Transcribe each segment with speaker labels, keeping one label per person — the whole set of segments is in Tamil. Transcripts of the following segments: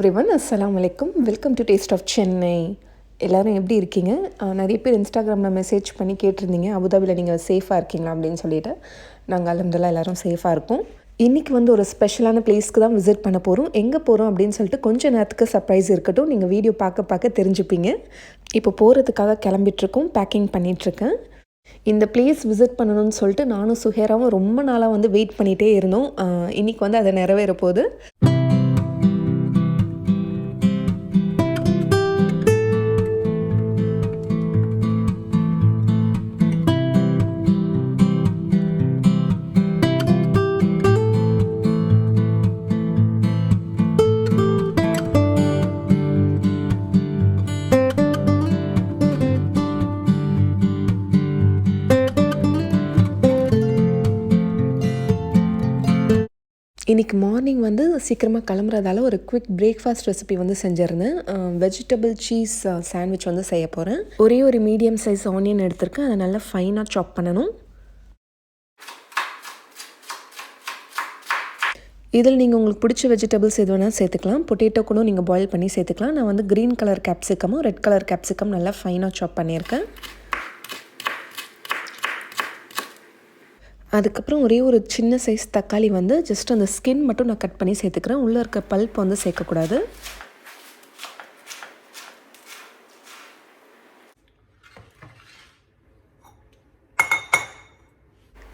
Speaker 1: எவ்ரிவன், அஸ்ஸலாமு அலைக்கும். Welcome to taste of Chennai. எல்லோரும் எப்படி இருக்கீங்க? நிறைய பேர் இன்ஸ்டாகிராமில் மெசேஜ் பண்ணி கேட்டிருந்தீங்க, அபுதாபியில் நீங்கள் சேஃபாக இருக்கீங்களா அப்படின்னு சொல்லிட்டு. நாங்கள் அல்ஹம்துலில்லாஹ் எல்லோரும் சேஃபாக இருக்கோம். இன்றைக்கி ஒரு ஸ்பெஷலான பிளேஸ்க்கு தான் விசிட் பண்ண போகிறோம். எங்கே போகிறோம் அப்படின்னு சொல்லிட்டு கொஞ்சம் நேரத்துக்கு சர்ப்ரைஸ் இருக்கட்டும். நீங்கள் வீடியோ பார்க்க தெரிஞ்சுப்பீங்க. இப்போ போகிறதுக்காக கிளம்பிட்டுருக்கோம், பேக்கிங் பண்ணிகிட்ருக்கேன். இந்த பிளேஸ் விசிட் பண்ணணும்னு சொல்லிட்டு நானும் சுஹேராவும் ரொம்ப நாளாக வெயிட் பண்ணிகிட்டே இருந்தோம். இன்றைக்கி அதை நிறைவேற போகுது. இன்றைக்கி மார்னிங் சீக்கிரமாக கிளம்புறதால ஒரு குவிக் பிரேக்ஃபாஸ்ட் ரெசிபி செஞ்சுருந்தேன். வெஜிடபிள் சீஸ் சாண்ட்விச் செய்ய போகிறேன். ஒரே ஒரு மீடியம் சைஸ் ஆனியன் எடுத்திருக்கேன். அதை நல்லா ஃபைனாக சாப் பண்ணணும். இதில் நீங்கள் உங்களுக்கு பிடிச்ச வெஜிடபிள்ஸ் எது வேணால் சேர்த்துக்கலாம். பொட்டேட்டோ கூட நீங்கள் பாயில் பண்ணி சேர்த்துக்கலாம். நான் க்ரீன் கலர் கேப்சிகமும் ரெட் கலர் கேப்சிகம் நல்லா ஃபைனாக சாப் பண்ணியிருக்கேன். அதுக்கப்புறம் ஒரே ஒரு சின்ன சைஸ் தக்காளி ஜஸ்ட் அந்த ஸ்கின் மட்டும் நான் கட் பண்ணி சேர்த்துக்கிறேன். உள்ளே இருக்க பல்ப் சேர்க்கக்கூடாது.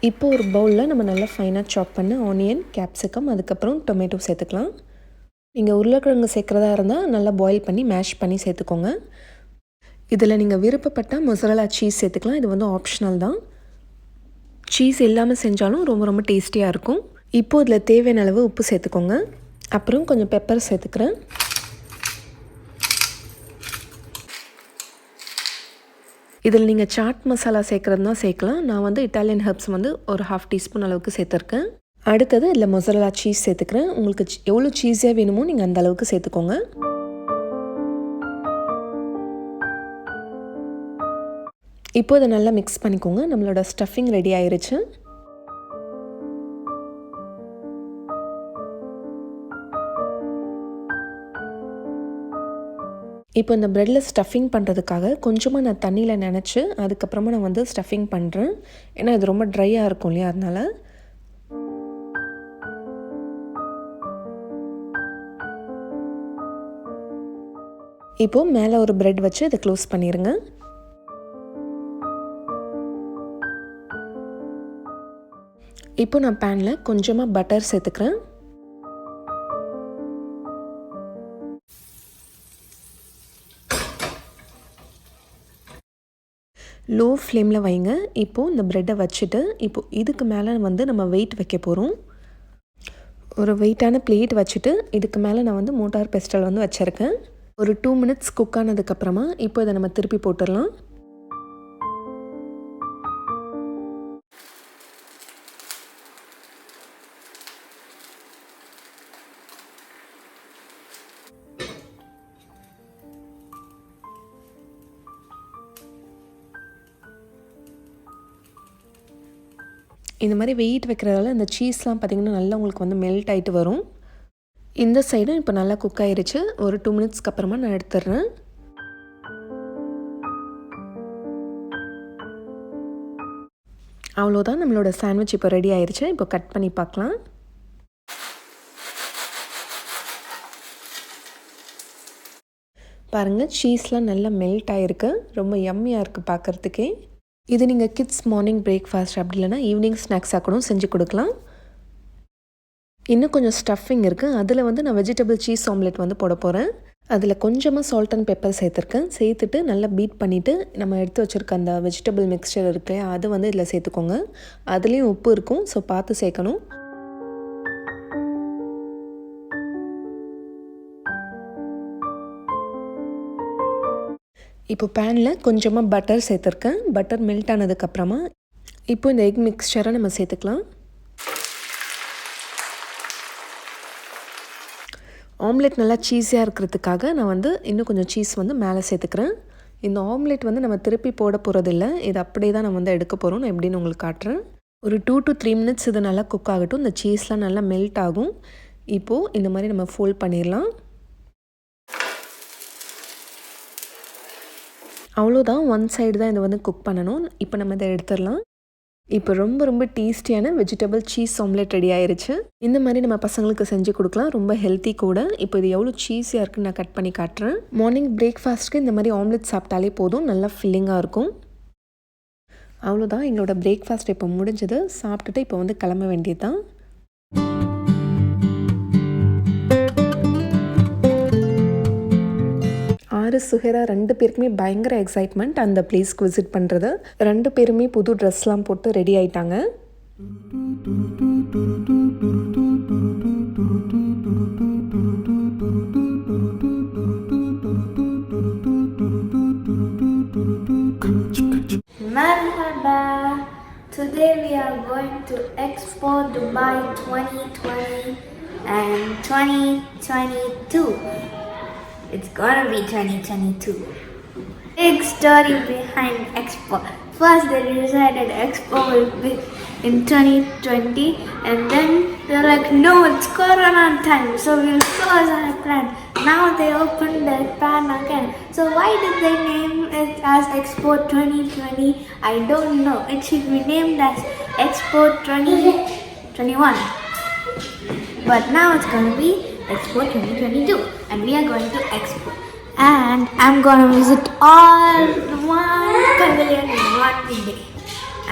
Speaker 1: இப்போ ஒரு பவுலில் நம்ம நல்லா ஃபைனாக சாப் பண்ண ஆனியன், கேப்சிகம், அதுக்கப்புறம் டொமேட்டோ சேர்த்துக்கலாம். நீங்கள் உருளைக்கிழங்கு சேர்க்குறதா இருந்தால் நல்லா பாயில் பண்ணி மேஷ் பண்ணி சேர்த்துக்கோங்க. இதில் நீங்கள் விருப்பப்பட்டால் மொசரலா சீஸ் சேர்த்துக்கலாம். இது ஆப்ஷனல் தான். சீஸ் இல்லாமல் செஞ்சாலும் ரொம்ப ரொம்ப டேஸ்டியாக இருக்கும். இப்போது இதில் தேவையான அளவு உப்பு சேர்த்துக்கோங்க. அப்புறம் கொஞ்சம் பெப்பர் சேர்த்துக்கிறேன். இதில் நீங்கள் சாட் மசாலா சேர்க்குறதுனா சேர்க்கலாம். நான் இட்டாலியன் ஹெர்ப்ஸ் ஒரு 1/2 டீஸ்பூன் அளவுக்கு சேர்த்துருக்கேன். அடுத்தது இதில் மொசரலா சீஸ் சேர்த்துக்கிறேன். உங்களுக்கு எவ்வளோ சீஸியாக வேணுமோ நீங்கள் அந்த அளவுக்கு சேர்த்துக்கோங்க. இப்போ இதை நல்லா மிக்ஸ் பண்ணிக்கோங்க. நம்மளோட ஸ்டஃபிங் ரெடி ஆயிருச்சு. இப்போ இந்த ப்ரெட்டில் ஸ்டஃபிங் பண்ணுறதுக்காக கொஞ்சமாக நான் தண்ணியில் நனைச்சி அதுக்கப்புறமா நான் ஸ்டஃபிங் பண்ணுறேன். ஏன்னா இது ரொம்ப ட்ரையாக இருக்கும் இல்லையா, அதனால். இப்போது மேலே ஒரு ப்ரெட் வச்சு இதை க்ளோஸ் பண்ணிடுங்க. இப்போ நான் பேனில் கொஞ்சமாக பட்டர் சேர்த்துக்கிறேன். லோ ஃப்ளேமில் வைங்க. இப்போது இந்த ப்ரெட்டை வச்சுட்டு இதுக்கு மேலே நம்ம வெயிட் வைக்க போகிறோம். ஒரு வெயிட்டான பிளேட் வச்சுட்டு இதுக்கு மேலே நான் மோட்டார் பெஸ்டல் வச்சுருக்கேன். ஒரு 2 மினிட்ஸ் குக் ஆனதுக்கப்புறமா இப்போ இதை நம்ம திருப்பி போட்டுடலாம். இந்த மாதிரி வெயிட் வைக்கிறதால இந்த சீஸ்லாம் பார்த்திங்கன்னா நல்லா உங்களுக்கு மெல்ட் ஆகிட்டு வரும். இந்த சைடும் இப்போ நல்லா குக் ஆகிருச்சு. ஒரு 2 மினிட்ஸ்க்கு அப்புறமா நான் எடுத்துடுறேன். அவ்வளோதான், நம்மளோட சாண்ட்விச் இப்போ ரெடி ஆயிடுச்சு. இப்போ கட் பண்ணி பார்க்கலாம். பாருங்கள், சீஸ்லாம் நல்லா மெல்ட் ஆகிருக்கு. ரொம்ப யம்மியாக இருக்குது பார்க்குறதுக்கே. இது நீங்கள் கிட்ஸ் மார்னிங் பிரேக்ஃபாஸ்ட் அப்படி இல்லைனா ஈவினிங் ஸ்நாக்ஸாக கூட செஞ்சு கொடுக்கலாம். இன்னும் கொஞ்சம் ஸ்டஃபிங் இருக்குது. அதில் நான் வெஜிடபிள் சீஸ் ஆம்லெட் போட போகிறேன். அதில் கொஞ்சமாக சால்ட் அண்ட் பெப்பர் சேர்த்துருக்கேன். சேர்த்துட்டு நல்லா பீட் பண்ணிவிட்டு நம்ம எடுத்து வச்சுருக்க அந்த வெஜிடபிள் மிக்சர் இருக்கு அது இதில் சேர்த்துக்கோங்க. அதுலேயும் உப்பு இருக்கும், ஸோ பார்த்து சேர்க்கணும். இப்போ பேனில் கொஞ்சமாக பட்டர் சேர்த்துருக்கேன். பட்டர் மெல்ட் ஆனதுக்கப்புறமா இப்போ இந்த எக் மிக்சரை நம்ம சேர்த்துக்கலாம். ஆம்லெட் நல்லா சீஸியாக இருக்கிறதுக்காக நான் இன்னும் கொஞ்சம் சீஸ் மேலே சேர்த்துக்கிறேன். இந்த ஆம்லெட் நம்ம திருப்பி போட போகிறதில்ல, இது அப்படியே தான் நான் எடுக்க போகிறோம். நான் எப்படின்னு உங்களுக்கு காட்டுறேன். ஒரு 2 to 3 மினிட்ஸ் இது நல்லா குக் ஆகட்டும். இந்த சீஸ்லாம் நல்லா மெல்ட் ஆகும். இப்போது இந்த மாதிரி நம்ம ஃபோல்ட் பண்ணிடலாம். அவ்வளோதான், ஒன் சைடு தான் இதை வந்து குக் பண்ணணும். இப்போ நம்ம இதை எடுத்துடலாம். இப்போ ரொம்ப ரொம்ப டேஸ்டியான வெஜிடபிள் சீஸ் ஆம்லெட் ரெடி ஆயிருச்சு. இந்த மாதிரி நம்ம பசங்களுக்கு செஞ்சு கொடுக்கலாம், ரொம்ப ஹெல்த்தி கூட. இப்போ இது எவ்வளோ சீஸியாக இருக்குன்னு நான் கட் பண்ணி காட்டுறேன். மார்னிங் பிரேக்ஃபாஸ்ட்டுக்கு இந்த மாதிரி ஆம்லெட் சாப்பிட்டாலே போதும், நல்லா ஃபில்லிங்காக இருக்கும். அவ்வளோதான், எங்களோட பிரேக்ஃபாஸ்ட் இப்போ முடிஞ்சது. சாப்பிட்டுட்டு இப்போ வந்து கிளம்ப வேண்டியது தான். சுஹேரா 2 பேருக்குமே பயங்கர எக்ஸைட்மெண்ட் அந்த பிளேஸ்க்கு விசிட் பண்ணுறது. 2 பேருமே புது ட்ரெஸ்லாம் போட்டு ரெடி ஆயிட்டாங்க.
Speaker 2: Marhaba. Today we are going to Expo Dubai 2020 and 2022. It's gonna be 2022. Big story behind Expo. First they decided Expo will be in 2020 and then they're like, no, it's Corona time, so we'll close our plan. Now they opened their plan again. So why did they name it as Expo 2020? I don't know. It should be named as Expo 2021. But now it's gonna be Expo 2022 and we are going to Expo and I'm going to visit all one pavilion in one day.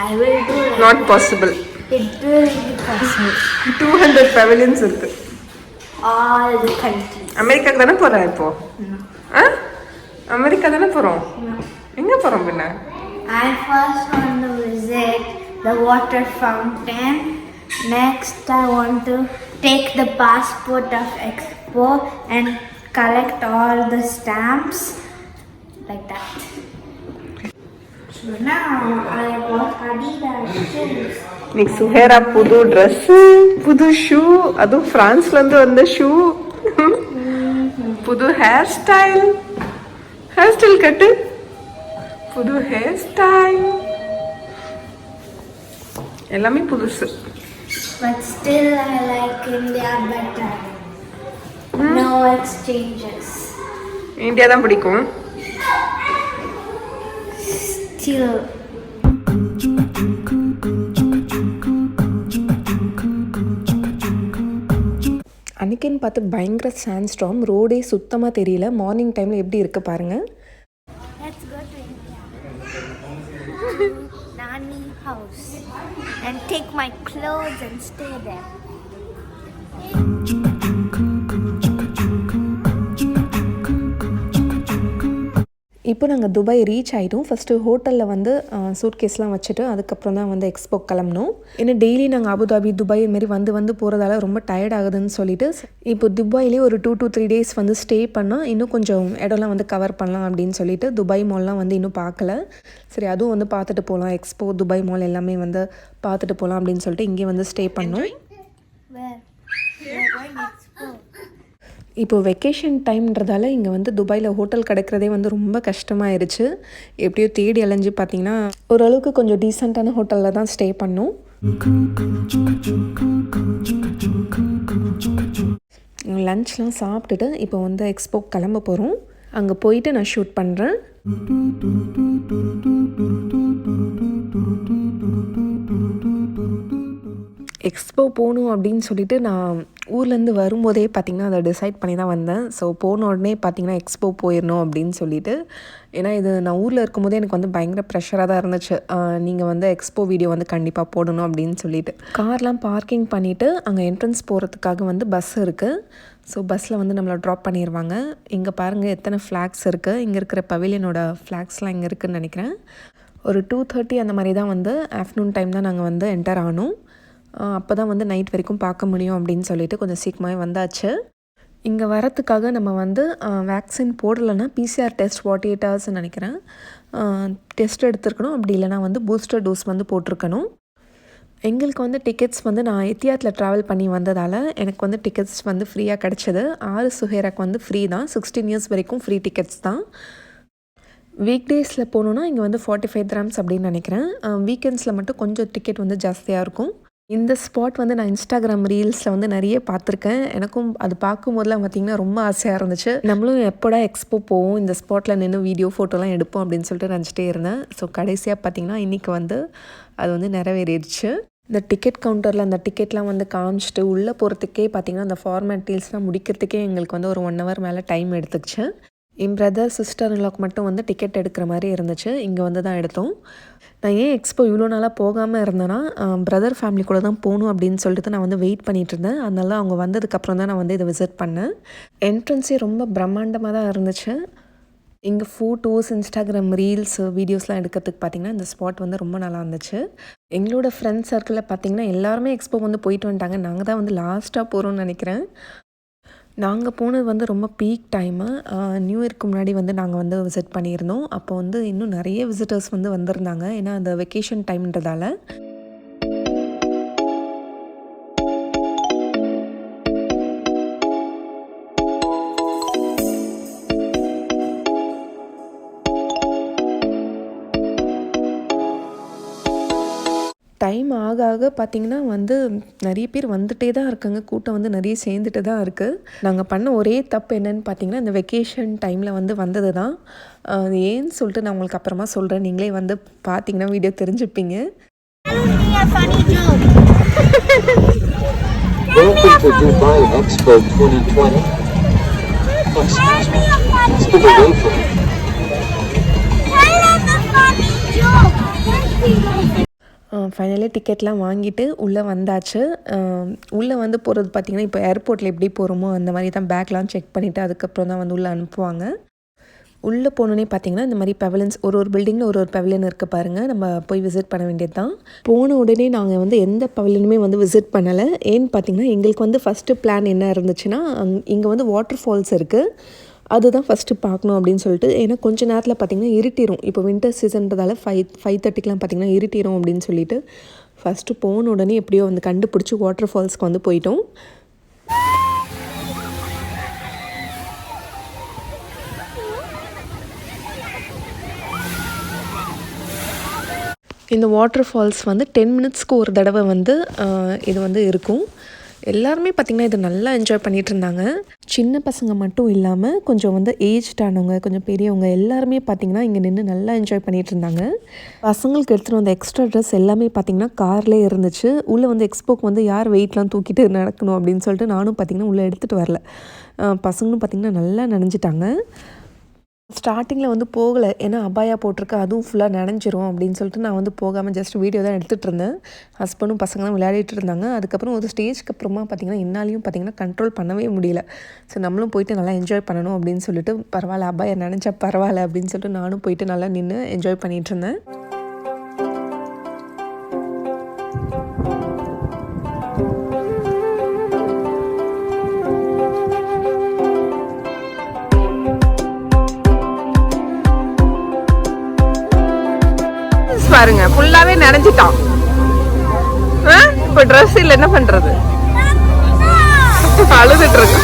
Speaker 2: I will do it.
Speaker 1: Not possible.
Speaker 2: It will be possible.
Speaker 1: 200 pavilions இருக்கு.
Speaker 2: All the countries.
Speaker 1: அமெரிக்காக்கு தானே போறோம் இப்போ? அமெரிக்கா தானே போறோம்? எங்க போறோம் பின்ன?
Speaker 2: I first want to visit the water fountain. Next I want to take the passport of Expo and collect all the stamps like that. So now I bought Adidas shoes.
Speaker 1: இன்னைக்கு சுஹேரா புது ட்ரெஸ், புது ஷூ, அதுவும் பிரான்ஸ்ல இருந்து வந்த ஷூ, புது ஹேர் ஸ்டைல் கட்டு, புது ஹேர் ஸ்டைல், எல்லாமே புதுசு.
Speaker 2: But still I like India better. No exchanges.
Speaker 1: India தான் பிடிக்கும்.
Speaker 2: Still.
Speaker 1: அன்னைக்குன்னு பார்த்து பயங்கர சாண்ட் ஸ்டார்ம், ரோடே சுத்தமாக தெரியல. மார்னிங் டைமில் எப்படி இருக்கு பாருங்கள்.
Speaker 2: Let's go to India. Nani house and take my clothes and stay there.
Speaker 1: இப்போ நாங்கள் துபாய் ரீச் ஆகிட்டோம். ஃபஸ்ட்டு ஹோட்டலில் வந்து சூட்கேஸ்லாம் வச்சுட்டு அதுக்கப்புறம் தான் வந்து எக்ஸ்போ கிளம்பணும். ஏன்னா டெய்லி நாங்கள் அபுதாபி துபாய் இதுமாரி வந்து போகிறதால ரொம்ப டயர்ட் ஆகுதுன்னு சொல்லிட்டு இப்போ துபாயிலே ஒரு 2 to 3 days வந்து ஸ்டே பண்ணால் இன்னும் கொஞ்சம் இடம்லாம் வந்து கவர் பண்ணலாம் அப்படின்னு சொல்லிட்டு துபாய் மால்லாம் வந்து இன்னும் பார்க்கல. சரி, அதுவும் வந்து பார்த்துட்டு போகலாம், எக்ஸ்போ துபாய் மால் எல்லாமே வந்து பார்த்துட்டு போகலாம் அப்படின்னு சொல்லிட்டு இங்கே வந்து ஸ்டே பண்ணோம். இப்போது வெக்கேஷன் டைம்ன்றதால இங்கே வந்து துபாயில் ஹோட்டல் கிடைக்கிறதே வந்து ரொம்ப கஷ்டமாயிருச்சு. எப்படியோ தேடி அலைஞ்சு பார்த்திங்கன்னா ஓரளவுக்கு கொஞ்சம் டீசெண்டான ஹோட்டலில் தான் ஸ்டே பண்ணோம். லன்ச்லாம் சாப்பிட்டுட்டு இப்போ வந்து எக்ஸ்போ கிளம்ப போகிறோம். அங்கே போயிட்டு நான் ஷூட் பண்ணுறேன். எக்ஸ்போ போகணும் அப்படின்னு சொல்லிட்டு நான் ஊர்லேருந்து வரும்போதே பார்த்திங்கன்னா அதை டிசைட் பண்ணி தான் வந்தேன். ஸோ போன உடனே பார்த்திங்கன்னா எக்ஸ்போ போயிடணும் அப்படின்னு சொல்லிட்டு. ஏன்னா இது நான் ஊரில் இருக்கும்போதே எனக்கு வந்து பயங்கர ப்ரெஷராக தான் இருந்துச்சு. நீங்கள் வந்து எக்ஸ்போ வீடியோ வந்து கண்டிப்பாக போடணும் அப்படின்னு சொல்லிட்டு கார்லாம் பார்க்கிங் பண்ணிவிட்டு அங்கே என்ட்ரன்ஸ் போகிறதுக்காக வந்து பஸ் இருக்குது. ஸோ பஸ்ஸில் வந்து நம்மளை ட்ராப் பண்ணிடுவாங்க. இங்கே பாருங்கள் எத்தனை ஃப்ளாக்ஸ் இருக்குது. இங்கே இருக்கிற பவிலியனோட ஃப்ளாக்ஸ்லாம் இங்கே இருக்குதுன்னு நினைக்கிறேன். ஒரு 2:30 அந்த மாதிரி தான் வந்து ஆஃப்டர்நூன் டைம் தான் நாங்கள் வந்து என்டர் ஆனோம். அப்போ தான் வந்து நைட் வரைக்கும் பார்க்க முடியும் அப்படின்னு சொல்லிட்டு கொஞ்சம் சீக்கிரமாகவே வந்தாச்சு. இங்கே வரத்துக்காக நம்ம வந்து வேக்சின் போடலைன்னா பிசிஆர் டெஸ்ட் 48 hours நினைக்கிறேன் டெஸ்ட் எடுத்துருக்கணும். அப்படி இல்லைனா வந்து பூஸ்டர் டோஸ் வந்து போட்டிருக்கணும். எங்களுக்கு வந்து டிக்கெட்ஸ் வந்து நான் எத்தியாத்தில் ட்ராவல் பண்ணி வந்ததால் எனக்கு வந்து டிக்கெட்ஸ் வந்து ஃப்ரீயாக கிடச்சிது. 6 சுஹேராக்கு வந்து ஃப்ரீ தான். 16 years வரைக்கும் ஃப்ரீ டிக்கெட்ஸ் தான். வீக் டேஸில் போகணுன்னா இங்கே வந்து 45 dirhams அப்படின்னு நினைக்கிறேன். வீக்கெண்ட்ஸில் மட்டும் கொஞ்சம் டிக்கெட் வந்து ஜாஸ்தியாக இருக்கும். இந்த ஸ்பாட் வந்து நான் இன்ஸ்டாகிராம் ரீல்ஸில் வந்து நிறைய பார்த்துருக்கேன். எனக்கும் அது பார்க்கும்போதெல்லாம் பார்த்திங்கன்னா ரொம்ப ஆசையாக இருந்துச்சு. நம்மளும் எப்போடா எக்ஸ்போ போவோம், இந்த ஸ்பாட்டில் நின்று வீடியோ ஃபோட்டோலாம் எடுப்போம் அப்படின்னு சொல்லிட்டு நினச்சிட்டே இருந்தேன். ஸோ கடைசியாக பார்த்திங்கன்னா இன்றைக்கி வந்து அது வந்து நிறைவேறிடுச்சு. இந்த டிக்கெட் கவுண்டரில் அந்த டிக்கெட்லாம் வந்து காமிச்சிட்டு உள்ளே போகிறதுக்கே பார்த்திங்கன்னா அந்த ஃபார்மாலிட்டிஸ்லாம் முடிக்கிறதுக்கே எங்களுக்கு வந்து ஒரு 1 hour மேலே டைம் எடுத்துக்கிச்சு. என் பிரதர் சிஸ்டர்லாக்கு மட்டும் வந்து டிக்கெட் எடுக்கிற மாதிரி இருந்துச்சு. இங்கே வந்து தான் எடுத்தோம். நான் ஏன் எக்ஸ்போ இவ்வளோ நாளாக போகாமல் இருந்தேன்னா, பிரதர் ஃபேமிலி கூட தான் போகணும் அப்படின்னு சொல்லிட்டு நான் வந்து வெயிட் பண்ணிகிட்டு இருந்தேன். அதனால அவங்க வந்ததுக்கப்புறம் தான் நான் வந்து இதை விசிட் பண்ணேன். என்ட்ரன்ஸே ரொம்ப பிரம்மாண்டமாக தான் இருந்துச்சு. இங்கே ஃபோட்டோஸ், இன்ஸ்டாகிராம் ரீல்ஸு, வீடியோஸ்லாம் எடுக்கிறதுக்கு பார்த்திங்கன்னா இந்த ஸ்பாட் வந்து ரொம்ப நல்லா இருந்துச்சு. எங்களோட ஃப்ரெண்ட்ஸ் சர்க்கிளில் பார்த்திங்கன்னா எல்லாருமே எக்ஸ்போ வந்து போயிட்டு வந்துட்டாங்க. நாங்கள் தான் வந்து லாஸ்ட்டாக போகிறோம்னு நினைக்கிறேன். நாங்கள் போனது வந்து ரொம்ப பீக் டைமு. நியூ இயர்க்கு முன்னாடி வந்து நாங்கள் வந்து விசிட் பண்ணியிருந்தோம். அப்போ வந்து இன்னும் நிறைய விசிட்டர்ஸ் வந்து வந்திருந்தாங்க. ஏன்னா அந்த வெக்கேஷன் டைம்ன்றதால. டைம் ஆக ஆக பார்த்திங்கன்னா வந்து நிறைய பேர் வந்துகிட்டே தான் இருக்காங்க. கூட்டம் வந்து நிறைய சேர்ந்துட்டு தான் இருக்குது. நாங்கள் பண்ண ஒரே தப்பு என்னன்னு பார்த்திங்கன்னா, இந்த வெக்கேஷன் டைமில் வந்து வந்தது தான். அது ஏன்னு சொல்லிட்டு நான் உங்களுக்கு அப்புறமா சொல்கிறேன். நீங்களே வந்து பார்த்திங்கன்னா video தெரிஞ்சுப்பீங்க.
Speaker 3: Welcome to Dubai Expo 2020. Excuse me. Stay away from me.
Speaker 1: Finally டிக்கெட்லாம் வாங்கிட்டு உள்ளே வந்தாச்சு. உள்ளே வந்து போகிறது பார்த்திங்கன்னா, இப்போ ஏர்போர்ட்டில் எப்படி போகிறோமோ அந்த மாதிரி தான் பேக்லாம் செக் பண்ணிவிட்டு அதுக்கப்புறம் தான் வந்து உள்ளே அனுப்புவாங்க. உள்ளே போனோன்னே பார்த்திங்கன்னா இந்த மாதிரி பெவிலியன்ஸ் ஒரு பில்டிங்கில் ஒரு பெவிலியன் இருக்குது பாருங்கள். நம்ம போய் விசிட் பண்ண வேண்டியது தான். போன உடனே நாங்கள் வந்து எந்த பெவிலியனுமே வந்து விசிட் பண்ணலை. ஏன்னு பார்த்திங்கன்னா எங்களுக்கு வந்து ஃபஸ்ட்டு பிளான் என்ன இருந்துச்சுன்னா, இங்கே வந்து வாட்டர் ஃபால்ஸ் இருக்குது, அதுதான் ஃபஸ்ட்டு பார்க்கணும் அப்படின்னு சொல்லிட்டு. ஏன்னா கொஞ்சம் நேரத்தில் பார்த்திங்கன்னா இருட்டிடும். இப்போ வின்டர் சீசன்றதால 5:30க்கெலாம் பார்த்திங்கன்னா இருட்டிடும் அப்படின்னு சொல்லிட்டு ஃபஸ்ட்டு போன உடனே எப்படியோ வந்து கண்டுபிடிச்சி வாட்டர் ஃபால்ஸ்க்கு வந்து போயிட்டோம். இந்த வாட்டர் ஃபால்ஸ் வந்து 10 மினிட்ஸ்க்கு ஒரு தடவை வந்து இது வந்து இருக்கும். எல்லாருமே பார்த்திங்கன்னா இது நல்லா என்ஜாய் பண்ணிகிட்டு இருந்தாங்க. சின்ன பசங்க மட்டும் இல்லாமல் கொஞ்சம் வந்து ஏஜ்டானவங்க, கொஞ்சம் பெரியவங்க எல்லாருமே பார்த்திங்கன்னா இங்கே நின்று நல்லா என்ஜாய் பண்ணிகிட்டு இருந்தாங்க. பசங்களுக்கு எடுத்துகிட்டு வந்த எக்ஸ்ட்ரா ட்ரெஸ் எல்லாமே பார்த்திங்கன்னா கார்லேயே இருந்துச்சு. உள்ளே வந்து எக்ஸ்போக்கு வந்து யார் வெயிட்லாம் தூக்கிட்டு நடக்கணும் அப்படின்னு சொல்லிட்டு நானும் பார்த்திங்கன்னா உள்ளே எடுத்துகிட்டு வரல. பசங்களும் பார்த்திங்கன்னா நல்லா நனைஞ்சிட்டாங்க. ஸ்டார்டிங்கில் வந்து போகலை, ஏன்னா அபாயா போட்டிருக்கு, அதுவும் ஃபுல்லாக நனைஞ்சிரும் அப்படின்னு சொல்லிட்டு நான் வந்து போகாமல் ஜஸ்ட் வீடியோ தான் எடுத்துகிட்டு இருந்தேன். ஹஸ்பண்டும் பசங்களும் விளையாடிட்டு இருந்தாங்க. அதுக்கப்புறம் ஒரு ஸ்டேஜ்க்கு அப்புறமா பார்த்திங்கன்னா என்னாலையும் பார்த்திங்கன்னா கண்ட்ரோல் பண்ணவே முடியல. ஸோ நம்மளும் போயிட்டு நல்லா என்ஜாய் பண்ணணும் அப்படின்னு சொல்லிட்டு, பரவாயில்ல அபாயா நினச்சா பரவாயில்ல அப்படின்னு சொல்லிட்டு நானும் போயிட்டு நல்லா நின்று என்ஜாய் பண்ணிகிட்டு இருந்தேன். பாருங்க ஃபுல்லாவே நனைஞ்சிட்டான். இப்போ ட்ரெஸ் இல்லை, என்ன பண்றது, அழுதுட்டு இருக்கு.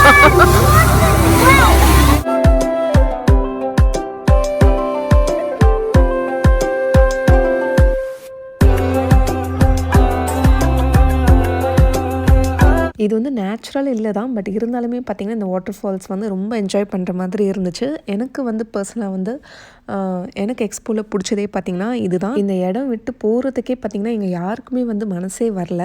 Speaker 1: இது வந்து நேச்சுரல் இல்லை தான், பட் இருந்தாலுமே பார்த்திங்கன்னா இந்த வாட்டர் ஃபால்ஸ் வந்து ரொம்ப என்ஜாய் பண்ணுற மாதிரி இருந்துச்சு. எனக்கு வந்து பர்சனலாக வந்து எனக்கு எக்ஸ்போவில் பிடிச்சதே பார்த்திங்கன்னா இதுதான். இந்த இடம் விட்டு போகிறதுக்கே பார்த்திங்கன்னா எங்கள் யாருக்குமே வந்து மனசே வரல.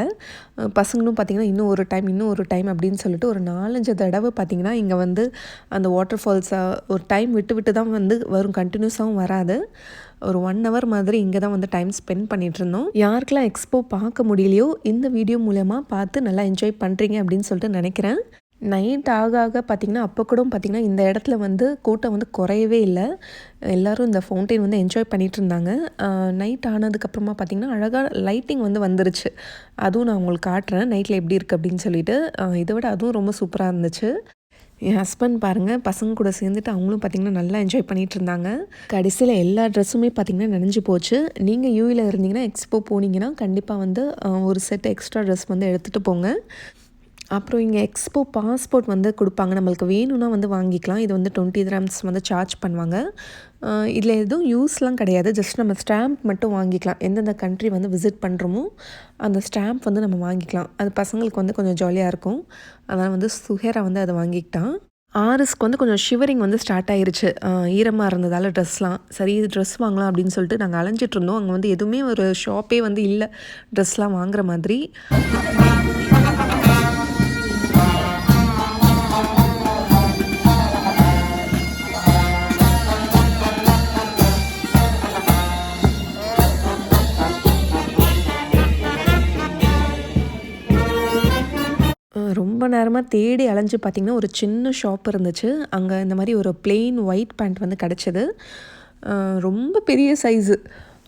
Speaker 1: பசங்களும் பார்த்திங்கன்னா இன்னும் ஒரு டைம் அப்படின்னு சொல்லிட்டு ஒரு 4-5 தடவை பார்த்திங்கன்னா இங்கே வந்து அந்த வாட்டர் ஃபால்ஸை ஒரு டைம் விட்டு தான் வந்து வரும், கண்டினியூஸாகவும் வராது. ஒரு 1 hour மாதிரி இங்கே தான் வந்து டைம் ஸ்பெண்ட் பண்ணிகிட்டு இருந்தோம். யாருக்கெல்லாம் எக்ஸ்போ பார்க்க முடியலையோ இந்த வீடியோ மூலமாக பார்த்து நல்லா என்ஜாய் பண்ணுறீங்க அப்படின்னு சொல்லிட்டு நினைக்கிறேன். நைட் ஆக ஆக பார்த்திங்கன்னா அப்போ கூட பார்த்திங்கன்னா இந்த இடத்துல வந்து கூட்டம் வந்து குறையவே இல்லை. எல்லோரும் இந்த ஃபவுண்டைன் வந்து என்ஜாய் பண்ணிகிட்டு இருந்தாங்க. நைட் ஆனதுக்கப்புறமா பார்த்திங்கன்னா அழகாக லைட்டிங் வந்து வந்துருச்சு. அதுவும் நான் உங்களுக்கு காட்டுறேன் நைட்டில் எப்படி இருக்குது அப்படின்னு சொல்லிட்டு. இதை விட அதுவும் ரொம்ப சூப்பராக இருந்துச்சு. என் ஹஸ்பண்ட் பாருங்கள் பசங்க கூட சேர்ந்துட்டு அவங்களும் பார்த்திங்கன்னா நல்லா என்ஜாய் பண்ணிகிட்டு இருந்தாங்க. கடைசியில் எல்லா ட்ரெஸ்ஸுமே பார்த்திங்கன்னா நனைஞ்சு போச்சு. நீங்கள் யூஏல இருந்தீங்கன்னா எக்ஸ்போ போனீங்கன்னா கண்டிப்பாக வந்து ஒரு செட் எக்ஸ்ட்ரா ட்ரெஸ் வந்து எடுத்துகிட்டு போங்க. அப்புறம் இங்கே எக்ஸ்போ பாஸ்போர்ட் வந்து கொடுப்பாங்க, நம்மளுக்கு வேணும்னா வந்து வாங்கிக்கலாம். இது வந்து 20 dirhams வந்து சார்ஜ் பண்ணுவாங்க. இதில் எதுவும் யூஸ்லாம் கிடையாது, ஜஸ்ட் நம்ம ஸ்டாம்ப் மட்டும் வாங்கிக்கலாம். எந்தெந்த கண்ட்ரி வந்து விசிட் பண்ணுறோமோ அந்த ஸ்டாம்ப் வந்து நம்ம வாங்கிக்கலாம். அது பசங்களுக்கு வந்து கொஞ்சம் ஜாலியாக இருக்கும். அதனால் வந்து சுஹேரா வந்து அதை வாங்கிக்கிட்டான். ஆரிஸ்க்கு வந்து கொஞ்சம் ஷிவரிங் வந்து ஸ்டார்ட் ஆயிருச்சு, ஈரமாக இருந்ததால் ட்ரெஸ்லாம். சரி ட்ரெஸ் வாங்கலாம் அப்படின்னு சொல்லிட்டு நாங்கள் அலைஞ்சிட்டு இருந்தோம். அங்கே வந்து எதுவுமே ஒரு ஷாப்பே வந்து இல்லை ட்ரெஸ்லாம் வாங்குற மாதிரி. ரொம்ப நேரமாக தேடி அலைஞ்சு பார்த்திங்கன்னா ஒரு சின்ன ஷாப் இருந்துச்சு. அங்கே இந்த மாதிரி ஒரு பிளெயின் ஒயிட் பேண்ட் வந்து கிடச்சிது. ரொம்ப பெரிய சைஸு,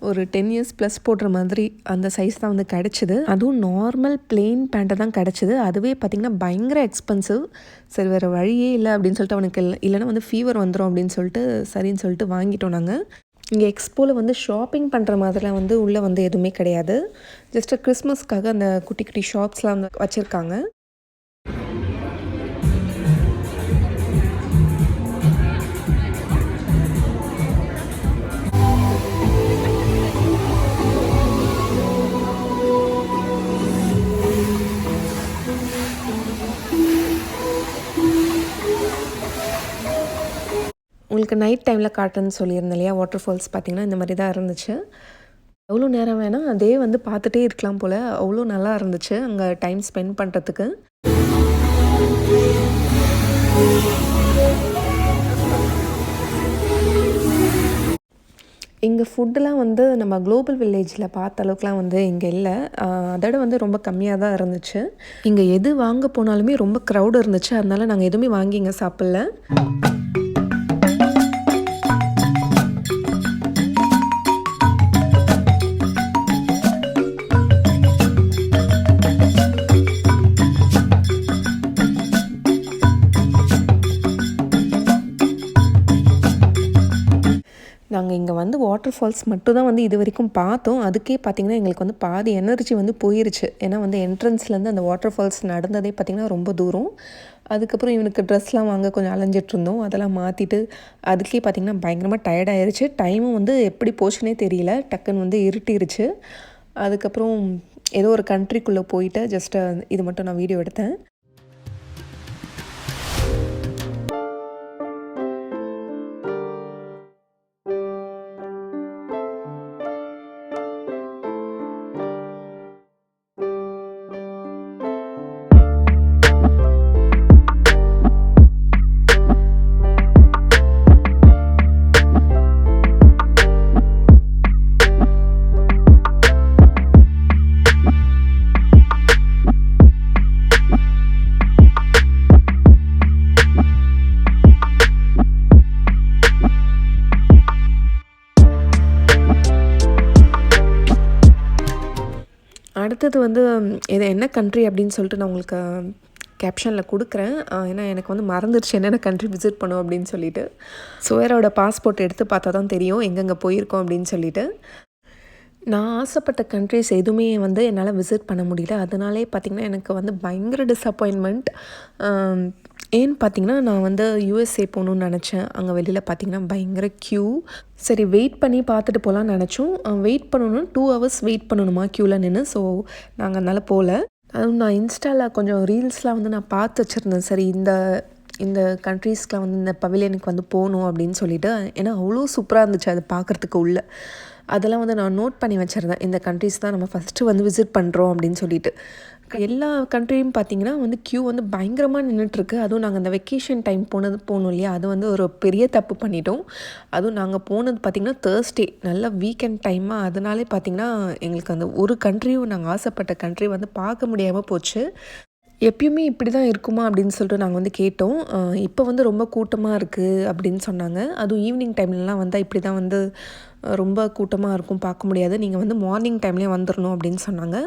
Speaker 1: ஒரு 10 years ப்ளஸ் போடுற மாதிரி அந்த சைஸ் தான் வந்து கிடச்சிது. அதுவும் நார்மல் பிளெயின் பேண்ட்டை தான் கிடச்சிது. அதுவே பார்த்திங்கன்னா பயங்கர எக்ஸ்பென்சிவ். சரி வேறு வழியே இல்லை அப்படின்னு சொல்லிட்டு அவனுக்கு இல்லைன்னா வந்து ஃபீவர் வந்துடும் அப்படின்னு சொல்லிட்டு சரின்னு சொல்லிட்டு வாங்கிட்டோம் நாங்கள். இங்கே எக்ஸ்போவில் வந்து ஷாப்பிங் பண்ணுற மாதிரிலாம் வந்து உள்ளே வந்து எதுவுமே கிடையாது. ஜஸ்ட்டு கிறிஸ்மஸ்க்காக அந்த குட்டி குட்டி ஷாப்ஸ்லாம் வந்து வச்சுருக்காங்க. உங்களுக்கு நைட் டைமில் காட்டுன்னு சொல்லியிருந்தேன் இல்லையா, வாட்டர் ஃபால்ஸ் பார்த்திங்கன்னா இந்த மாதிரி தான் இருந்துச்சு. எவ்வளோ நேரம் வேணால் அதே வந்து பார்த்துட்டே இருக்கலாம் போல், அவ்வளோ நல்லா இருந்துச்சு அங்கே டைம் ஸ்பெண்ட் பண்ணுறதுக்கு. இங்கே ஃபுட்டெலாம் வந்து நம்ம குளோபல் வில்லேஜில் பார்த்த அளவுக்குலாம் வந்து இங்கே இல்லை, அதோட வந்து ரொம்ப கம்மியாக தான் இருந்துச்சு. இங்கே எது வாங்க போனாலுமே ரொம்ப க்ரௌடு இருந்துச்சு, அதனால நாங்கள் எதுவுமே வாங்கி இங்கே சாப்பிடல. நாங்கள் இங்கே வந்து வாட்டர் ஃபால்ஸ் மட்டும் தான் வந்து இது வரைக்கும் பார்த்தோம். அதுக்கே பார்த்திங்கன்னா எங்களுக்கு வந்து பாதி எனர்ஜி வந்து போயிருச்சு. ஏன்னா வந்து என்ட்ரன்ஸ்லேருந்து அந்த வாட்டர் ஃபால்ஸ் நடந்ததே பார்த்திங்கன்னா ரொம்ப தூரம். அதுக்கப்புறம் இவனுக்கு ட்ரெஸ்லாம் வாங்க கொஞ்சம் அலைஞ்சிட்ருந்தோம், அதெல்லாம் மாற்றிட்டு அதுக்கே பார்த்திங்கன்னா பயங்கரமாக டயர்டாயிருச்சு. டைமும் வந்து எப்படி போச்சுன்னே தெரியல, டக்குன்னு வந்து இருட்டிருச்சு. அதுக்கப்புறம் ஏதோ ஒரு கண்ட்ரிக்குள்ளே போயிட்டு ஜஸ்ட்டு இது மட்டும் நான் வீடியோ எடுத்தேன். அடுத்தது வந்து இது என்ன கண்ட்ரி அப்படின்னு சொல்லிட்டு நான் உங்களுக்கு கேப்ஷனில் கொடுக்குறேன். ஏன்னா எனக்கு வந்து மறந்துடுச்சு என்னென்ன கண்ட்ரி விசிட் பண்ணோம் அப்படின்னு சொல்லிட்டு. சுவேரோட பாஸ்போர்ட் எடுத்து பார்த்தா தான் தெரியும் எங்கெங்கே போயிருக்கோம் அப்படின்னு சொல்லிட்டு. நான் ஆசைப்பட்ட கண்ட்ரிஸ் எதுவுமே வந்து என்னால் விசிட் பண்ண முடியல. அதனாலே பார்த்திங்கன்னா எனக்கு வந்து பயங்கர டிஸப்பாயின்மெண்ட். ஏன்னு பார்த்திங்கன்னா நான் வந்து யூஎஸ்ஏ போகணுன்னு நினச்சேன். அங்கே வெளியில் பார்த்திங்கன்னா பயங்கர க்யூ. சரி வெயிட் பண்ணி பார்த்துட்டு போகலான்னு நினச்சோம். வெயிட் பண்ணணும், 2 hours வெயிட் பண்ணணுமா க்யூவில் நின்று. ஸோ நாங்கள் அதனால் போகல. அதுவும் நான் இன்ஸ்டாவில் கொஞ்சம் ரீல்ஸ்லாம் வந்து நான் பார்த்து வச்சுருந்தேன். சரி இந்த கண்ட்ரீஸ்க்கெலாம் வந்து இந்த பவிலியனுக்கு வந்து போகணும் அப்படின்னு சொல்லிட்டு. ஏன்னா அவ்வளோ சூப்பராக இருந்துச்சு அது பார்க்குறதுக்கு உள்ள. அதெல்லாம் வந்து நான் நோட் பண்ணி வச்சுருந்தேன், இந்த கண்ட்ரிஸ் தான் நம்ம ஃபஸ்ட்டு வந்து விசிட் பண்ணுறோம் அப்படின்னு சொல்லிட்டு. எல்லா கண்ட்ரியும் பார்த்திங்கன்னா வந்து க்யூ வந்து பயங்கரமாக நின்றுட்டுருக்கு. அதுவும் நாங்கள் அந்த வெக்கேஷன் டைம் போனோம் இல்லையா, அது வந்து ஒரு பெரிய தப்பு பண்ணிட்டோம். அதுவும் நாங்கள் போனது பார்த்திங்கன்னா தேர்ஸ்டே, நல்ல வீக்கெண்ட் டைமாக. அதனாலே பார்த்திங்கன்னா எங்களுக்கு அந்த ஒரு கண்ட்ரியும் நாங்கள் ஆசைப்பட்ட கண்ட்ரி வந்து பார்க்க முடியாமல் போச்சு. எப்பயுமே இப்படி தான் இருக்குமா அப்படின்னு சொல்லிட்டு நாங்கள் வந்து கேட்டோம். இப்போ வந்து ரொம்ப கூட்டமாக இருக்குது அப்படின்னு சொன்னாங்க. அதுவும் ஈவினிங் டைம்லலாம் வந்தால் இப்படி தான் வந்து ரொம்ப கூட்டமாக இருக்கும், பார்க்க முடியாது. நீங்கள் வந்து மார்னிங் டைம்லேயே வந்துடணும் அப்படின்னு சொன்னாங்க.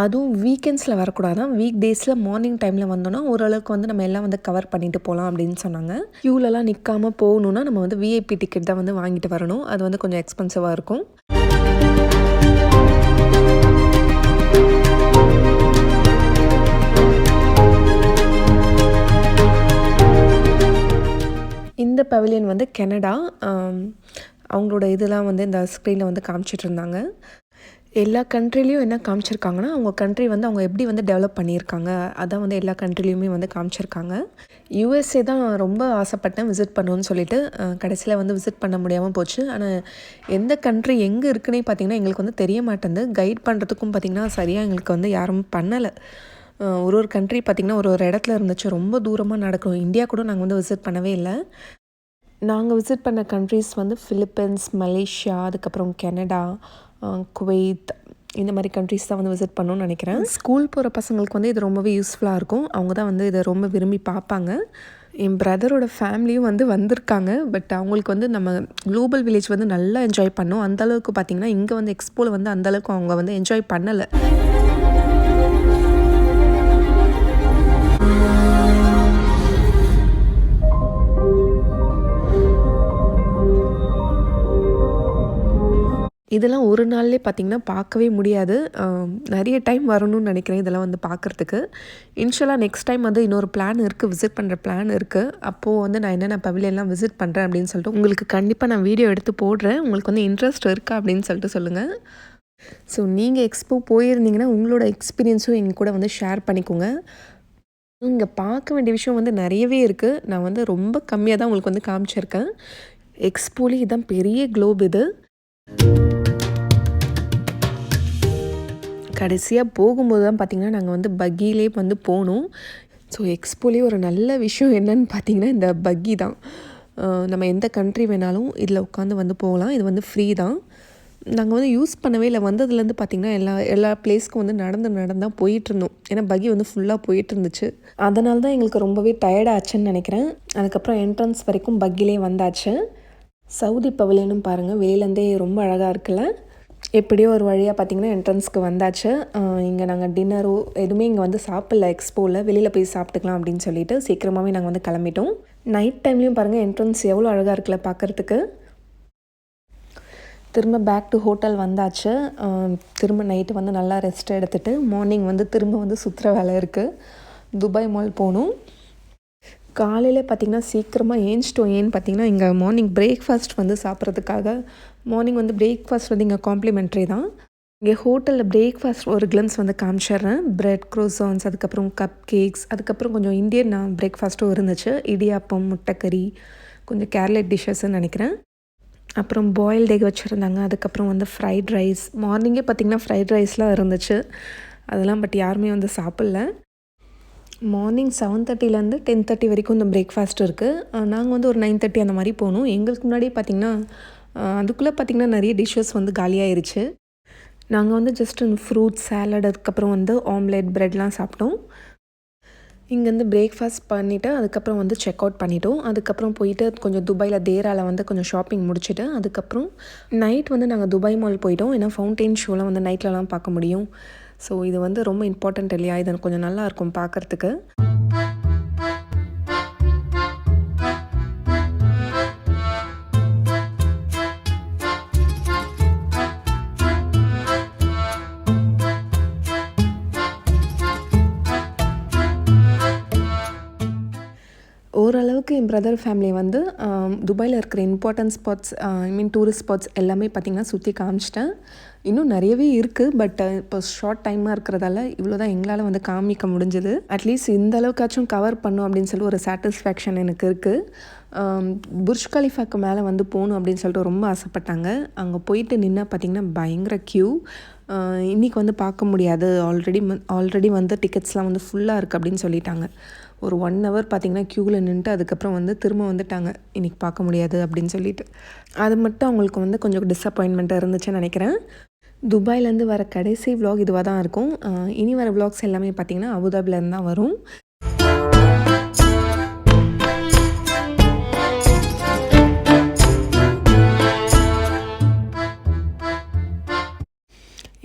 Speaker 1: அதுவும் வீக்கெண்ட்ஸில் வரக்கூடாதான், வீக் டேஸில் மார்னிங் டைமில் வந்தோன்னா ஓரளவுக்கு வந்து நம்ம எல்லாம் வந்து கவர் பண்ணிட்டு போகலாம் அப்படின்னு சொன்னாங்க. க்யூலலாம் நிற்காமல் போகணுன்னா நம்ம வந்து விஐபி டிக்கெட் தான் வந்து வாங்கிட்டு வரணும். அது வந்து கொஞ்சம் எக்ஸ்பென்சிவாக இருக்கும். இந்த பவிலியன் வந்து கனடா. அவங்களோட இதெல்லாம் வந்து இந்த ஸ்க்ரீனில் வந்து காமிச்சிட்டு இருந்தாங்க. எல்லா கண்ட்ரிலையும் என்ன காமிச்சிருக்காங்கன்னா, அவங்க கண்ட்ரி வந்து அவங்க எப்படி வந்து டெவலப் பண்ணியிருக்காங்க, அதான் வந்து எல்லா கண்ட்ரிலையுமே வந்து காமிச்சிருக்காங்க. யூஎஸ்ஏ தான் ரொம்ப ஆசைப்பட்டேன் விசிட் பண்ணணும்னு சொல்லிட்டு, கடைசியில் வந்து விசிட் பண்ண முடியாமல் போச்சு. ஆனால் எந்த கண்ட்ரி எங்கே இருக்குன்னே பார்த்திங்கன்னா எங்களுக்கு வந்து தெரிய மாட்டேங்குது. கைட் பண்ணுறதுக்கும் பார்த்திங்கன்னா சரியாக எங்களுக்கு வந்து யாரும் பண்ணலை. ஒரு கண்ட்ரி பார்த்திங்கன்னா ஒரு இடத்துல இருந்துச்சு, ரொம்ப தூரமாக நடக்கணும். இந்தியா கூட நாங்கள் வந்து விசிட் பண்ணவே இல்லை. நாங்கள் விசிட் பண்ண கண்ட்ரிஸ் வந்து ஃபிலிப்பைன்ஸ், மலேசியா, அதுக்கப்புறம் கனடா, குவைத், இந்த மாதிரி கண்ட்ரிஸ் தான் வந்து விசிட் பண்ணணும்னு நினைக்கிறேன். ஸ்கூல் போகிற பசங்களுக்கு வந்து இது ரொம்பவே யூஸ்ஃபுல்லாக இருக்கும். அவங்க தான் வந்து இதை ரொம்ப விரும்பி பார்ப்பாங்க. என் பிரதரோட ஃபேமிலியும் வந்து வந்திருக்காங்க. பட் அவங்களுக்கு வந்து நம்ம குளோபல் வில்லேஜ் வந்து நல்லா என்ஜாய் பண்ணோம். அந்தளவுக்கு பார்த்திங்கன்னா இங்கே வந்து எக்ஸ்போவில் வந்து அந்தளவுக்கு அவங்க வந்து என்ஜாய் பண்ணலை. இதெல்லாம் ஒரு நாள்லேயே பார்த்திங்கன்னா பார்க்கவே முடியாது. நிறைய டைம் வரணும்னு நினைக்கிறேன் இதெல்லாம் வந்து பார்க்குறதுக்கு. இன்ஷால்லாஹ் நெக்ஸ்ட் டைம் வந்து இன்னொரு பிளான் இருக்குது, விசிட் பண்ணுற பிளான் இருக்குது. அப்போது வந்து நான் என்னென்ன பவிலியன்லாம் விசிட் பண்ணுறேன் அப்படின்னு சொல்லிட்டு உங்களுக்கு கண்டிப்பாக நான் வீடியோ எடுத்து போடுறேன். உங்களுக்கு வந்து இன்ட்ரெஸ்ட் இருக்கா அப்படின்னு சொல்லிட்டு சொல்லுங்கள். ஸோ நீங்கள் எக்ஸ்போ போயிருந்தீங்கன்னா உங்களோட எக்ஸ்பீரியன்ஸும் எங்கள் கூட வந்து ஷேர் பண்ணிக்கோங்க. இங்கே பார்க்க வேண்டிய விஷயம் வந்து நிறையவே இருக்குது. நான் வந்து ரொம்ப கம்மியாக தான் உங்களுக்கு வந்து காமிச்சிருக்கேன். எக்ஸ்போலே இதுதான் பெரிய குளோப். இது கடைசியாக போகும்போது தான் பார்த்திங்கன்னா நாங்கள் வந்து பக்கியிலே வந்து போனோம். ஸோ எக்ஸ்போலே ஒரு நல்ல விஷயம் என்னன்னு பார்த்திங்கன்னா இந்த பக்கி தான். நம்ம எந்த கண்ட்ரி வேணாலும் இதில் உட்காந்து வந்து போகலாம். இது வந்து ஃப்ரீ தான். நாங்கள் வந்து யூஸ் பண்ணவே இல்லை. வந்ததுலேருந்து பார்த்திங்கன்னா எல்லா பிளேஸ்க்கும் வந்து நடந்தான் போயிட்டுருந்தோம். ஏன்னா பக்கி வந்து ஃபுல்லாக போயிட்டு இருந்துச்சு. அதனால தான் எங்களுக்கு ரொம்பவே டயர்டாச்சுன்னு நினைக்கிறேன். அதுக்கப்புறம் என்ட்ரன்ஸ் வரைக்கும் பக்கிலே வந்தாச்சு. சவுதி பவிலியனும் பாருங்கள், வெளியிலேருந்தே ரொம்ப அழகாக இருக்குல்ல. எப்படியோ ஒரு வழியாக பார்த்திங்கன்னா என்ட்ரன்ஸ்க்கு வந்தாச்சு. இங்கே நாங்கள் டின்னரோ எதுவுமே இங்கே வந்து சாப்பிடல எக்ஸ்போவில், வெளியில் போய் சாப்பிட்டுக்கலாம் அப்படின்னு சொல்லிட்டு சீக்கிரமாகவே நாங்கள் வந்து கிளம்பிட்டோம். நைட் டைம்லேயும் பாருங்கள் என்ட்ரன்ஸ் எவ்வளோ அழகாக இருக்குல்ல பார்க்குறதுக்கு. திரும்ப பேக் டு ஹோட்டல் வந்தாச்சு. திரும்ப நைட்டு வந்து நல்லா ரெஸ்ட் எடுத்துகிட்டு மார்னிங் வந்து திரும்ப வந்து சுற்றுற வேலை இருக்குது. துபாய் மால் போகணும். காலையில் பார்த்திங்கன்னா சீக்கிரமாக ஏஞ்சிட்டோம். ஏன்னு பார்த்திங்கன்னா இங்கே மார்னிங் பிரேக்ஃபாஸ்ட் வந்து சாப்பிட்றதுக்காக. மார்னிங் வந்து பிரேக்ஃபாஸ்ட் வந்து இங்கே காம்ப்ளிமெண்ட்ரி தான். இங்கே ஹோட்டலில் பிரேக்ஃபாஸ்ட் ஒரு கிளம்ஸ் வந்து காமிச்சிட்றேன். பிரெட், க்ரோசான்ஸ், அதுக்கப்புறம் கப் கேக்ஸ், அதுக்கப்புறம் கொஞ்சம் இந்தியன் பிரேக்ஃபாஸ்ட்டும் இருந்துச்சு. இடியாப்பம், முட்டைக்கறி, கொஞ்சம் கேரளட் டிஷ்ஷஸ்ன்னு நினைக்கிறேன். அப்புறம் பாயில்டு எக் வச்சுருந்தாங்க. அதுக்கப்புறம் வந்து ஃப்ரைட் ரைஸ். மார்னிங்கே பார்த்திங்கன்னா ஃப்ரைட் ரைஸ்லாம் இருந்துச்சு. அதெல்லாம் பட் யாருமே வந்து சாப்பிட்ல. மார்னிங் 7:30லேருந்து 10:30 வரைக்கும் இந்த பிரேக்ஃபாஸ்ட் இருக்குது. நாங்கள் வந்து ஒரு 9:30 அந்த மாதிரி போகணும். எங்களுக்கு முன்னாடியே பார்த்திங்கன்னா அதுக்குள்ளே பார்த்திங்கன்னா நிறைய டிஷ்ஷஸ் வந்து காலியாயிருச்சு. நாங்கள் வந்து ஜஸ்ட் ஃப்ரூட் சாலட், அதுக்கப்புறம் வந்து ஆம்லெட், ப்ரெட்லாம் சாப்பிட்டோம். இங்கேருந்து பிரேக்ஃபாஸ்ட் பண்ணிவிட்டு அதுக்கப்புறம் வந்து செக் அவுட் பண்ணிட்டோம். அதுக்கப்புறம் போயிட்டு கொஞ்சம் துபாயில் தேராவில் வந்து கொஞ்சம் ஷாப்பிங் முடிச்சுட்டு அதுக்கப்புறம் நைட் வந்து நாங்கள் துபாய் மால் போயிட்டோம். ஏன்னா ஃபவுண்டெயின் ஷோலாம் வந்து நைட்லலாம் பார்க்க முடியும். ஸோ இது வந்து ரொம்ப இம்பார்ட்டண்ட் இல்லையா, இது கொஞ்சம் நல்லாயிருக்கும் பார்க்குறதுக்கு. ஓரளவுக்கு என் பிரதர் ஃபேமிலி வந்து துபாயில் இருக்கிற இம்பார்ட்டன்ட் ஸ்பாட்ஸ், டூரிஸ்ட் ஸ்பாட்ஸ் எல்லாமே பார்த்திங்கன்னா சுற்றி காமிச்சிட்டேன். இன்னும் நிறையவே இருக்குது. பட் இப்போ ஷார்ட் டைமாக இருக்கிறதால இவ்வளோ தான் எங்களால் வந்து காமிக்க முடிஞ்சது. அட்லீஸ்ட் இந்த அளவுக்காச்சும் கவர் பண்ணும் அப்படின்னு சொல்லி ஒரு சாட்டிஸ்ஃபேக்ஷன் எனக்கு இருக்குது. புர்ஜ் கலிஃபாக்கு மேலே வந்து போகணும் அப்படின்னு சொல்லிட்டு ரொம்ப ஆசைப்பட்டாங்க. அங்கே போயிட்டு நின்று பார்த்திங்கன்னா பயங்கர க்யூ. இன்றைக்கி வந்து பார்க்க முடியாது, ஆல்ரெடி வந்து டிக்கெட்ஸ்லாம் வந்து ஃபுல்லாக இருக்குது அப்படின்னு சொல்லிட்டாங்க. ஒரு 1 hour பார்த்திங்கன்னா க்யூவில் நின்றுட்டு அதுக்கப்புறம் வந்து திரும்ப வந்துட்டாங்க, இன்றைக்கி பார்க்க முடியாது அப்படின்னு சொல்லிட்டு. அது மட்டும் அவங்களுக்கு வந்து கொஞ்சம் டிஸப்பாயின்மெண்ட்டாக இருந்துச்சுன்னு நினைக்கிறேன். துபாயிலேருந்து வர கடைசி விலாக் இதுவாக தான் இருக்கும். இனி வர விலாக்ஸ் எல்லாமே பார்த்திங்கன்னா அபுதாபிலேருந்து தான் வரும்.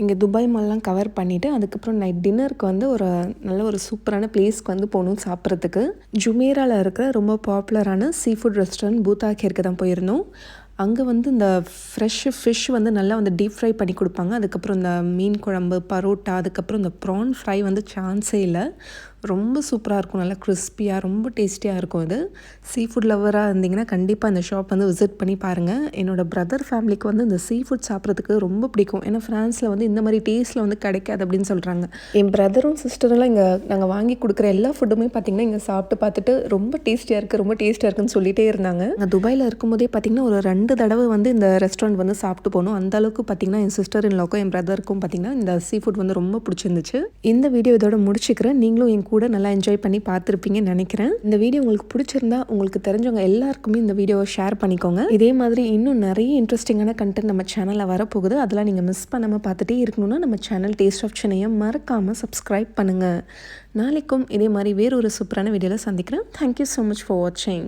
Speaker 1: இங்கே துபாய் மால்லாம் கவர் பண்ணிவிட்டு அதுக்கப்புறம் நைட் டின்னருக்கு வந்து நல்ல ஒரு சூப்பரான பிளேஸ்க்கு வந்து போகணும் சாப்பிட்றதுக்கு. ஜுமேராவில் இருக்கிற ரொம்ப பாப்புலரான சீ ஃபுட் ரெஸ்டாரண்ட் பூத்தாக்கேருக்கு தான் போயிருந்தோம். அங்கே வந்து இந்த ஃபிஷ் வந்து நல்லா வந்து டீப் ஃப்ரை பண்ணி கொடுப்பாங்க. அதுக்கப்புறம் இந்த மீன் குழம்பு, பரோட்டா, அதுக்கப்புறம் இந்த ப்ரான் ஃப்ரை வந்து சான்ஸே இல்லை, ரொம்ப சூப்பராக இருக்கும், நல்லா கிறிஸ்பியாக ரொம்ப டேஸ்டியாக இருக்கும். இது சீ ஃபுட் லவராக இருந்தீங்கன்னா கண்டிப்பாக இந்த ஷாப் வந்து விசிட் பண்ணி பாருங்கள். என்னோடய பிரதர் ஃபேமிலிக்கு வந்து இந்த சீ ஃபுட் சாப்பிட்றதுக்கு ரொம்ப பிடிக்கும். ஏன்னா ஃப்ரான்ஸில் வந்து இந்த மாதிரி டேஸ்ட்டில் வந்து கிடைக்காது அப்படின்னு சொல்கிறாங்க. என் பிரதரும் சிஸ்டரெல்லாம் இங்கே நாங்கள் வாங்கி கொடுக்குற எல்லா ஃபுட்டுமே பார்த்திங்கன்னா இங்கே சாப்பிட்டு பார்த்துட்டு ரொம்ப டேஸ்டியாக இருக்குன்னு சொல்லிகிட்டே இருந்தாங்க. துபாயில் இருக்கும்போதே பார்த்திங்கன்னா ஒரு 2 தடவை வந்து இந்த ரெஸ்டாரண்ட் வந்து சாப்பிட்டு போனோம். அந்த அளவுக்கு பார்த்திங்கன்னா என் சிஸ்டர் இன்லாக்கும் என் பிரதருக்கும் பார்த்திங்கன்னா இந்த சீ ஃபுட் வந்து ரொம்ப பிடிச்சிருந்துச்சு. இந்த வீடியோ இதோட முடிச்சுக்கிறேன். நீங்களும் என் கூட நல்லா என்ஜாய் பண்ணி பார்த்துருப்பீங்கன்னு நினைக்கிறேன். இந்த வீடியோ உங்களுக்கு பிடிச்சிருந்தா உங்களுக்கு தெரிஞ்சவங்க எல்லாருக்குமே இந்த வீடியோவை ஷேர் பண்ணிக்கோங்க. இதே மாதிரி இன்னும் நிறைய இன்ட்ரெஸ்டிங்கான கண்டென்ட் நம்ம சேனலில் வரப்போகுது. அதெல்லாம் நீங்கள் மிஸ் பண்ணாமல் பார்த்துட்டே இருக்கணும்னா நம்ம சேனல் டேஸ்ட் ஆஃப் சென்னையை மறக்காமல் சப்ஸ்கிரைப் பண்ணுங்கள். நாளைக்கும் இதே மாதிரி வேறு ஒரு சூப்பரான வீடியோவில் சந்திக்கிறேன். தேங்க்யூ ஸோ மச் ஃபார் வாட்சிங்.